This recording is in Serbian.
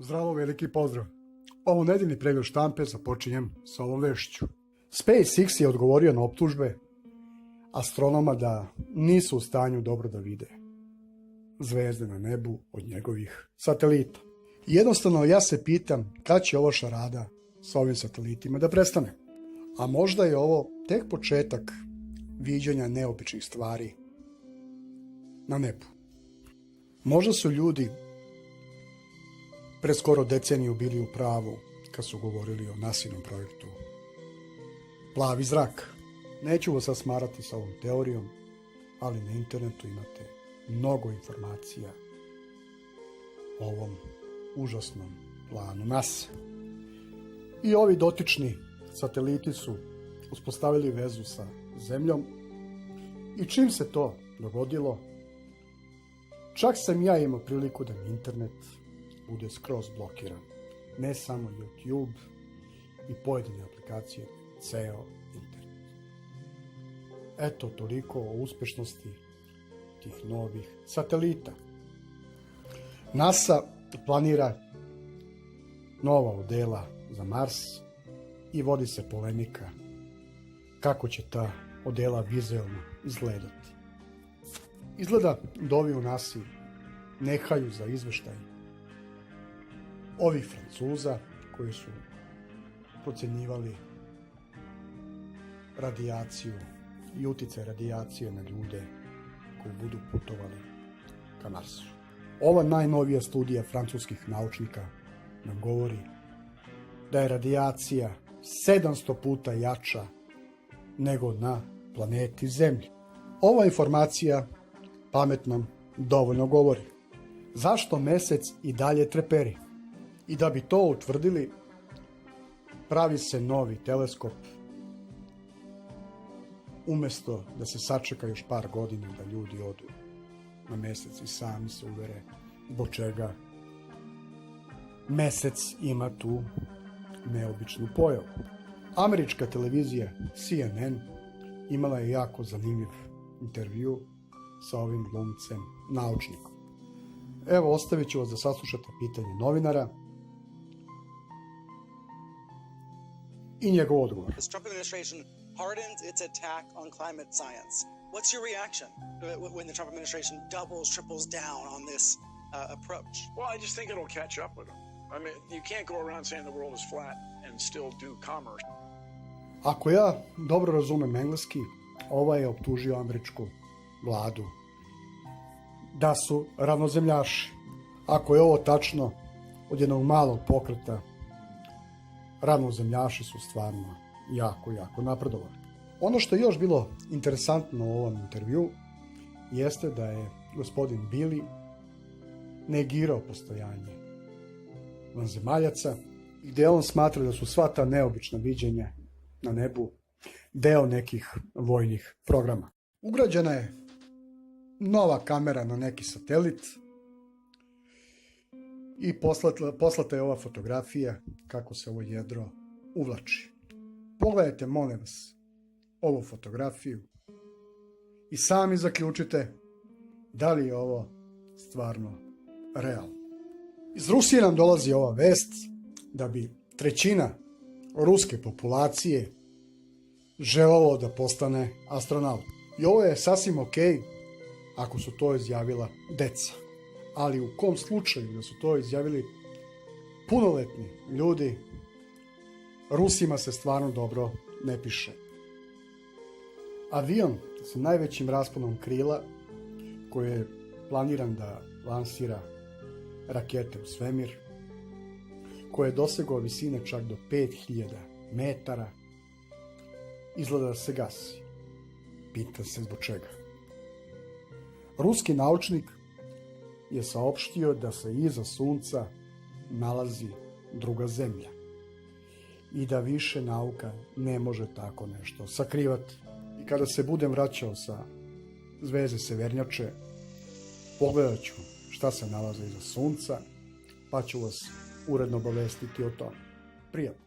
Zdravo, veliki pozdrav. Ovo nedeljni pregled štampe započinjem sa ovom vešću. SpaceX je odgovorio na optužbe astronoma da nisu u stanju dobro da vide zvezde na nebu od njegovih satelita. Jednostavno, ja se pitam kad će ovo šarada sa ovim satelitima da prestane. A možda je ovo tek početak viđanja neobičnih stvari na nebu. Možda su ljudi pre skoro deceniju bili u pravu kad su govorili o NASInom projektu Plavi zrak. Neću vas sad smarati sa ovom teorijom, ali na internetu imate mnogo informacija o ovom užasnom planu NASA. I ovi dotični sateliti su uspostavili vezu sa Zemljom i čim se to dogodilo, čak sam ja imao priliku da mi internet bude skroz blokiran. Ne samo YouTube i pojedine aplikacije, ceo internet. Eto, toliko o uspešnosti tih novih satelita. NASA planira nova odela za Mars i vodi se polemika kako će ta odela vizuelno izgledati. Izgleda da ovi u NASA nehaju za izveštaj ovih Francuza koji su procenjivali radijaciju i uticaj radijacije na ljude koji budu putovali ka Marsu. Ova najnovija studija francuskih naučnika nam govori da je radijacija 700 puta jača nego na planeti Zemlji. Ova informacija pamet nam dovoljno govori. Zašto Mesec i dalje treperi? I da bi to utvrdili, pravi se novi teleskop umesto da se sačeka još par godina da ljudi odu na Mesec i sami se uvere zbog čega Mesec ima tu neobičnu pojavu. Američka televizija CNN imala je jako zanimljiv intervju sa ovim glumcem naučnikom. Evo, ostavit ću vas da saslušate pitanje novinara i njegov odgovor. The Trump administration hardens its attack on climate science. What's your reaction when the Trump administration doubles, triples down on this approach? Well, I just think it'll catch up with them. I mean, you can't go around saying the world is flat and still do commerce. Ako ja dobro razumem engleski, ovaj je optužio američku vladu da su ravnozemljaši. Ako je ovo tačno, od jednog malog pokreta, ravnozemljaši su stvarno jako napredovali. Ono što je još bilo interesantno u ovom intervju jeste da je gospodin Billy negirao postojanje vanzemaljaca, gdje on smatra da su sva ta neobična viđenja na nebu deo nekih vojnih programa. Ugrađena je nova kamera na neki satelit i poslata je ova fotografija kako se ovo jedro uvlači. Pogledajte, molim vas, ovu fotografiju i sami zaključite da li je ovo stvarno realno. Iz Rusije nam dolazi ova vest da bi trećina ruske populacije želelo da postane astronaut. I ovo je sasvim okej ako su to izjavila deca. Ali u kom slučaju da su to izjavili punoletni ljudi, Rusima se stvarno dobro ne piše. Avion sa najvećim rasponom krila koji je planiran da lansira rakete u svemir, koji je dosegao visine čak do 5000 metara, izgleda da se gasi. Pita se zbog čega. Ruski naučnik je saopštio da se iza Sunca nalazi druga zemlja i da više nauka ne može tako nešto sakrivati. I kada se budem vraćao sa zvezde Severnjače, pogledat ću šta se nalazi iza Sunca, pa ću vas uredno obavestiti o tome. Prijatno.